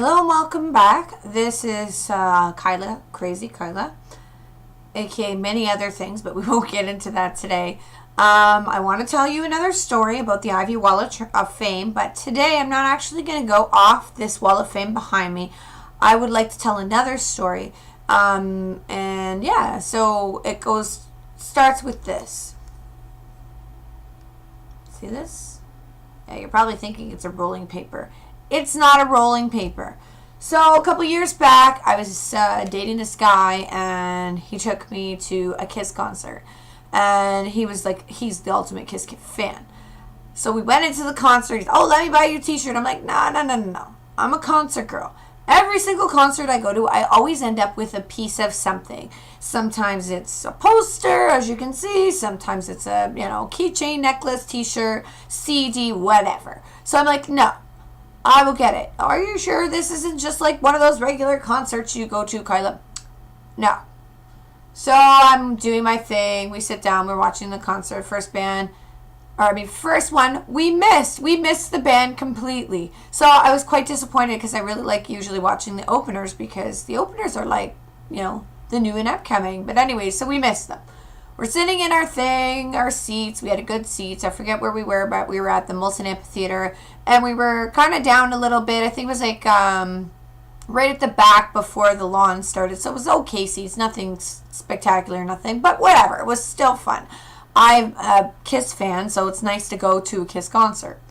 Hello and welcome back. This is Kyla, CrazyKyla, aka many other things, but we won't get into that today. I want to tell you another story about the Ivy Wall of Fame, but today I'm not actually going to go off this Wall of Fame behind me. I would like to tell another story. And yeah, so it starts with this. See this? Yeah, you're probably thinking it's a rolling paper. It's not a rolling paper. So a couple years back, I was dating this guy, and he took me to a Kiss concert. And he was like, he's the ultimate Kiss fan. So we went into the concert. He's, oh, let me buy you a t-shirt. I'm like, no. I'm a concert girl. Every single concert I go to, I always end up with a piece of something. Sometimes it's a poster, as you can see. Sometimes it's a, keychain, necklace, t-shirt, CD, whatever. So I'm like, no. I will get it. Are you sure this isn't just like one of those regular concerts you go to, Kyla? No. So I'm doing my thing. We sit down. We're watching the concert. First one. We missed the band completely. So I was quite disappointed because I really like usually watching the openers because the openers are like, the new and upcoming. But anyway, so we missed them. We're sitting in our seats. We had a good seats. I forget where we were, but we were at the Molson Amphitheater. And we were kind of down a little bit. I think it was like right at the back before the lawn started. So it was okay seats. Nothing spectacular, nothing. But whatever. It was still fun. I'm a Kiss fan, so it's nice to go to a Kiss concert.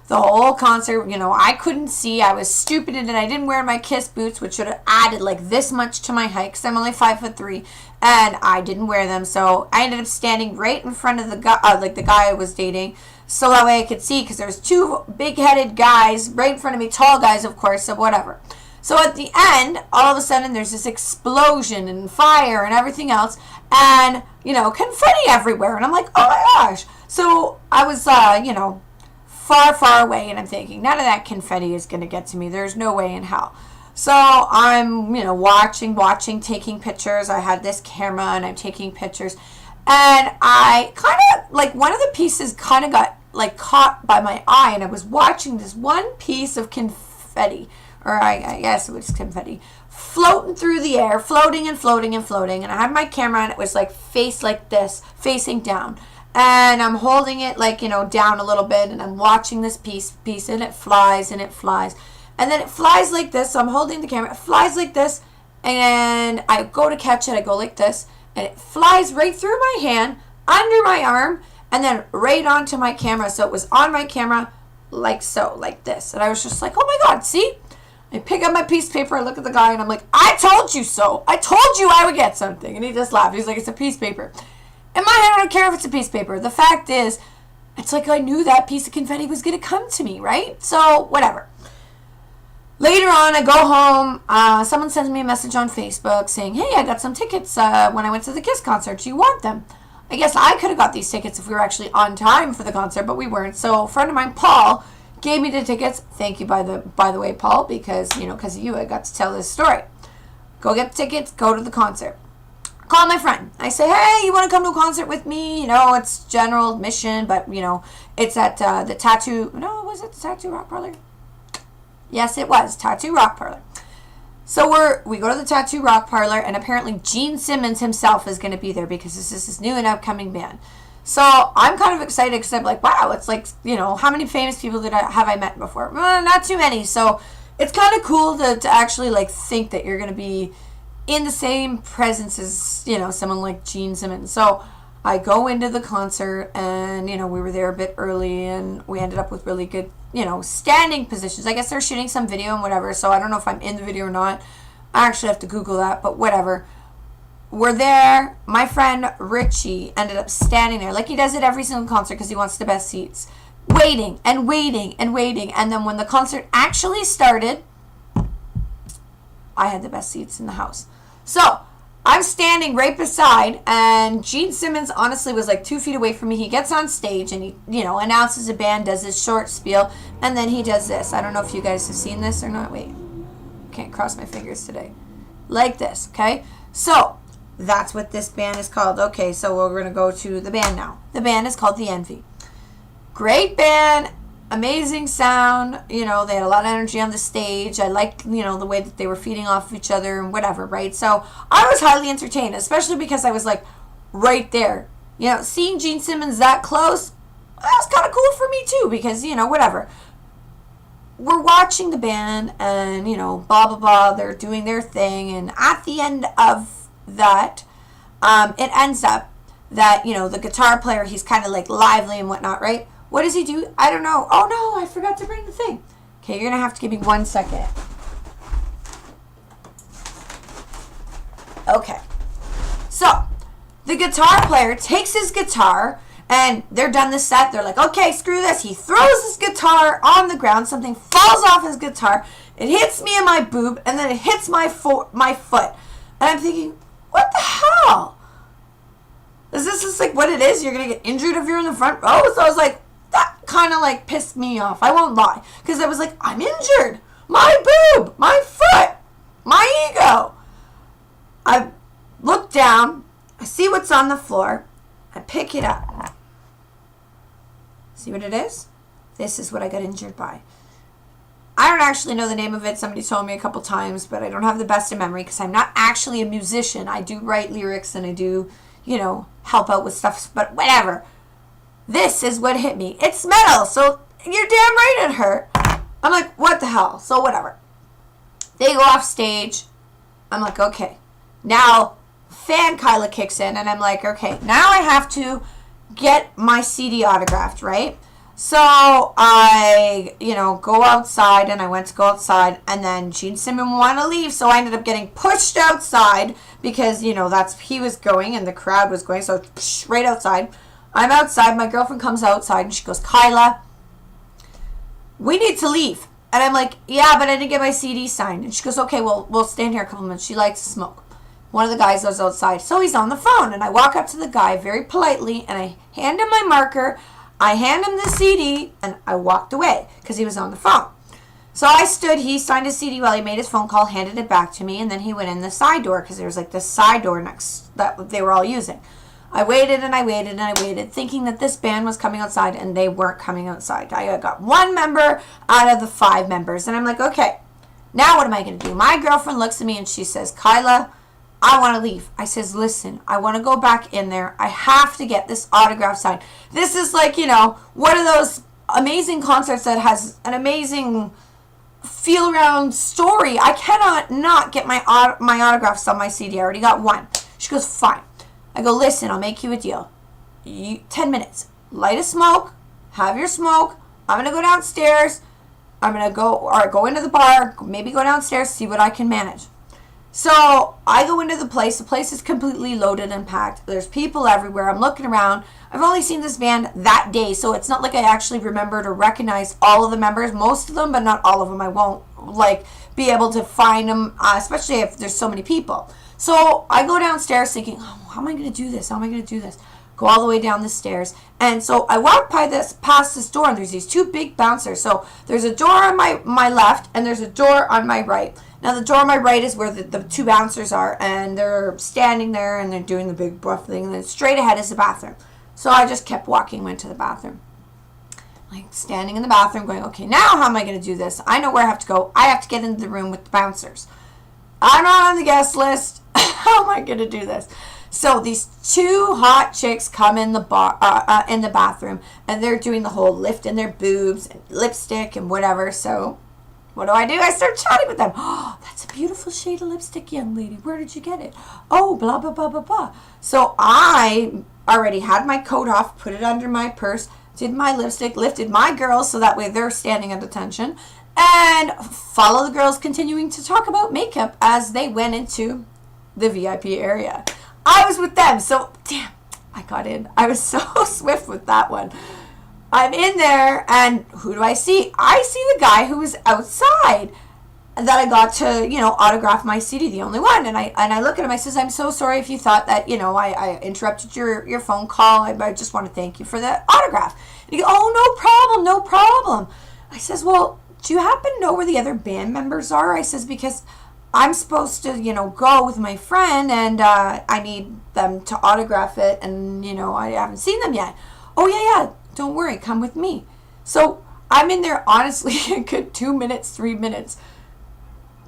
The whole concert, I couldn't see. I was stupid and I didn't wear my Kiss boots, which should have added like this much to my height because I'm only 5'3", and I didn't wear them. So I ended up standing right in front of the guy, the guy I was dating, so that way I could see because there's two big-headed guys right in front of me, tall guys, of course, so whatever. So at the end, all of a sudden, there's this explosion and fire and everything else, and confetti everywhere, and I'm like, oh my gosh. So I was, far away, and I'm thinking, none of that confetti is going to get to me. There's no way in hell. So I'm, watching, taking pictures. I had this camera, and I'm taking pictures. And I kind of, one of the pieces kind of got, caught by my eye, and I was watching this one piece of confetti, or I guess it was confetti, floating through the air, floating and floating and floating. And I had my camera, and it was, faced like this, facing down. And I'm holding it down a little bit, and I'm watching this piece, and it flies, and it flies. And then it flies like this, so I'm holding the camera, it flies like this, and I go to catch it, I go like this, and it flies right through my hand, under my arm, and then right onto my camera. So it was on my camera, like so, like this. And I was just like, oh my God, see? I pick up my piece of paper, I look at the guy, and I'm like, I told you so. I told you I would get something. And he just laughed. He's like, it's a piece of paper. In my head, I don't care if it's a piece of paper. The fact is, it's like I knew that piece of confetti was going to come to me, right? So, whatever. Later on, I go home. Someone sends me a message on Facebook saying, hey, I got some tickets when I went to the Kiss concert. Do you want them? I guess I could have got these tickets if we were actually on time for the concert, but we weren't. So, a friend of mine, Paul, gave me the tickets. Thank you, by the way, Paul, because, because of you, I got to tell this story. Go get the tickets. Go to the concert. Call my friend. I say, hey, you want to come to a concert with me? It's general admission, but, it's at the Tattoo... No, was it the Tattoo Rock Parlor? Yes, it was. Tattoo Rock Parlor. So we go to the Tattoo Rock Parlor, and apparently Gene Simmons himself is going to be there because this is his new and upcoming band. So I'm kind of excited because I'm like, wow, it's like, how many famous people have I met before? Well, not too many. So it's kind of cool to actually, think that you're going to be in the same presence as, someone like Gene Simmons. So I go into the concert, and, we were there a bit early, and we ended up with really good, standing positions. I guess they're shooting some video and whatever, so I don't know if I'm in the video or not. I actually have to Google that, but whatever. We're there. My friend Richie ended up standing there, like he does at every single concert because he wants the best seats. Waiting and waiting and waiting. And then when the concert actually started, I had the best seats in the house. So I'm standing right beside, and Gene Simmons honestly was 2 feet away from me. He gets on stage and he, announces a band, does his short spiel, and then he does this. I don't know if you guys have seen this or not. Wait, can't cross my fingers today. Like this, okay? So that's what this band is called. Okay, so we're going to go to the band now. The band is called The Envy. Great band. amazing sound. You know, they had a lot of energy on the stage. I liked, you know, the way that they were feeding off of each other and whatever, right? So I was highly entertained, especially because I was like right there. You know, seeing Gene Simmons that close, that was kind of cool for me too, because, you know, whatever. We're watching the band and, you know, blah, blah, blah. They're doing their thing. And at the end of that, it ends up that, you know, the guitar player, he's kind of like lively and whatnot, right? What does he do? I don't know. Oh, no, I forgot to bring the thing. Okay, you're going to have to give me 1 second. Okay. So, the guitar player takes his guitar, and they're done the set. They're like, okay, screw this. He throws his guitar on the ground. Something falls off his guitar. It hits me in my boob, and then it hits my foot. And I'm thinking, what the hell? Is this just like what it is? You're going to get injured if you're in the front row? So I was like, that kind of like pissed me off. I won't lie. Because I was like, I'm injured. My boob, my foot, my ego. I look down. I see what's on the floor. I pick it up. See what it is? This is what I got injured by. I don't actually know the name of it. Somebody told me a couple times, but I don't have the best of memory because I'm not actually a musician. I do write lyrics and I do, you know, help out with stuff, but whatever. This is what hit me. It's metal, so you're damn right it hurt. I'm like, what the hell? So whatever. They go off stage. I'm like, okay. Now, CrazyKyla kicks in, and I'm like, okay, now I have to get my CD autographed, right? So I, you know, go outside, and I went to go outside, and then Gene Simmons wanted to leave, so I ended up getting pushed outside because, you know, he was going, and the crowd was going, so right outside. I'm outside, my girlfriend comes outside, and she goes, Kyla, we need to leave. And I'm like, yeah, but I didn't get my CD signed. And she goes, okay, well, we'll stand here a couple minutes. She likes to smoke. One of the guys goes outside, so he's on the phone, and I walk up to the guy very politely, and I hand him my marker, I hand him the CD, and I walked away because he was on the phone. So I stood, he signed his CD while he made his phone call, handed it back to me, and then he went in the side door because there was like this side door next that they were all using. I waited and I waited and I waited, thinking that this band was coming outside, and they weren't coming outside. I got one member out of the 5 members, and I'm like, okay, now what am I going to do? My girlfriend looks at me and she says, Kyla, I want to leave. I says, listen, I want to go back in there. I have to get this autograph signed. This is like, you know, one of those amazing concerts that has an amazing feel around story. I cannot not get my autographs on my CD. I already got one. She goes, fine. I go, listen, I'll make you a deal. 10 minutes. Light a smoke. Have your smoke. I'm going to go downstairs. I'm going to go into the bar, maybe go downstairs, see what I can manage. So I go into the place. The place is completely loaded and packed. There's people everywhere. I'm looking around. I've only seen this band that day, so it's not like I actually remembered or recognized all of the members. Most of them, but not all of them. I won't be able to find them, especially if there's so many people. So I go downstairs thinking, oh, how am I going to do this? How am I going to do this? Go all the way down the stairs. And so I walk past this door, and there's these 2 big bouncers. So there's a door on my left, and there's a door on my right. Now, the door on my right is where the 2 bouncers are, and they're standing there, and they're doing the big buff thing, and then straight ahead is the bathroom. So I just kept walking, went to the bathroom. Like, standing in the bathroom, going, okay, now how am I going to do this? I know where I have to go. I have to get into the room with the bouncers. I'm not on the guest list. How am I going to do this? So these 2 hot chicks come in the bathroom, and they're doing the whole lift in their boobs and lipstick and whatever. So what do? I start chatting with them. Oh, that's a beautiful shade of lipstick, young lady. Where did you get it? Oh, blah, blah, blah, blah, blah. So I already had my coat off, put it under my purse, did my lipstick, lifted my girls so that way they're standing at attention, and follow the girls continuing to talk about makeup as they went into the VIP area. I was with them, so damn, I got in. I was so swift with that one. I'm in there, and who do I see? I see the guy who was outside that I got to, you know, autograph my CD, the only one. And I look at him, I says, I'm so sorry if you thought that, you know, I interrupted your phone call. I just want to thank you for the autograph. And he goes, oh, no problem, no problem. I says, well, do you happen to know where the other band members are? I says, because I'm supposed to, you know, go with my friend, and I need them to autograph it, and, you know, I haven't seen them yet. Oh, yeah, don't worry, come with me. So I'm in there, honestly, a good 2 minutes, 3 minutes,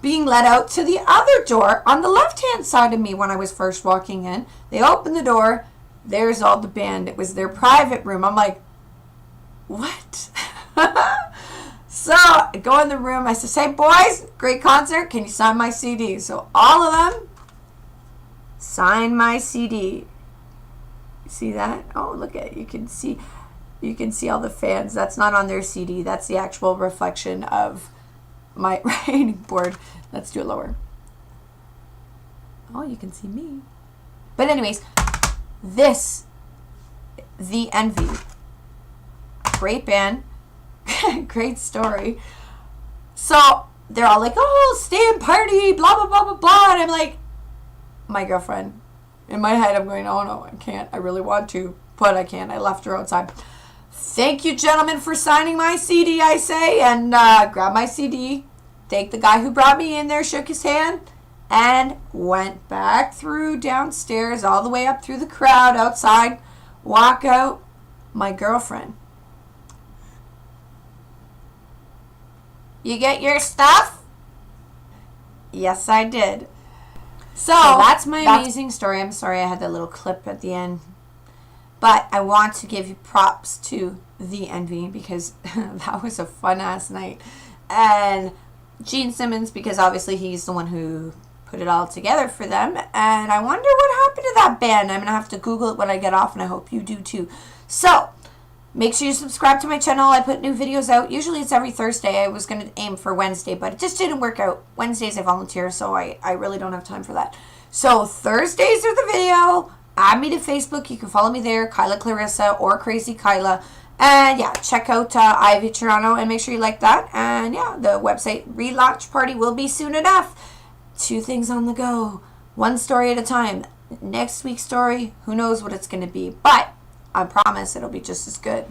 being led out to the other door on the left-hand side of me when I was first walking in. They opened the door. There's all the band. It was their private room. I'm like, what? So I go in the room. I said, hey, boys, great concert. Can you sign my CD? So all of them sign my CD. See that? Oh, look at it. You can see all the fans. That's not on their CD. That's the actual reflection of my writing board. Let's do it lower. Oh, you can see me. But anyways, this, The Envy. Great band. Great story. So they're all like, oh, stay and party, blah, blah, blah, blah, blah. And I'm like, my girlfriend. In my head, I'm going, oh, no, I can't. I really want to, but I can't. I left her outside. Thank you, gentlemen, for signing my CD, I say, and grab my CD. Thank the guy who brought me in there, shook his hand, and went back through downstairs, all the way up through the crowd outside, walk out. My girlfriend. You get your stuff? Yes, I did. So that's my amazing story. I'm sorry I had that little clip at the end. But I want to give you props to The Envy because that was a fun-ass night. And Gene Simmons, because obviously he's the one who put it all together for them. And I wonder what happened to that band. I'm going to have to Google it when I get off, and I hope you do too. So make sure you subscribe to my channel. I put new videos out. Usually it's every Thursday. I was going to aim for Wednesday, but it just didn't work out. Wednesdays I volunteer, so I really don't have time for that. So Thursdays are the video. Add me to Facebook. You can follow me there, Kyla Clarissa or CrazyKyla. And yeah, check out Ivy Toronto and make sure you like that. And yeah, the website relaunch party will be soon enough. 2 things on the go. 1 story at a time. Next week's story, who knows what it's going to be. But I promise it'll be just as good.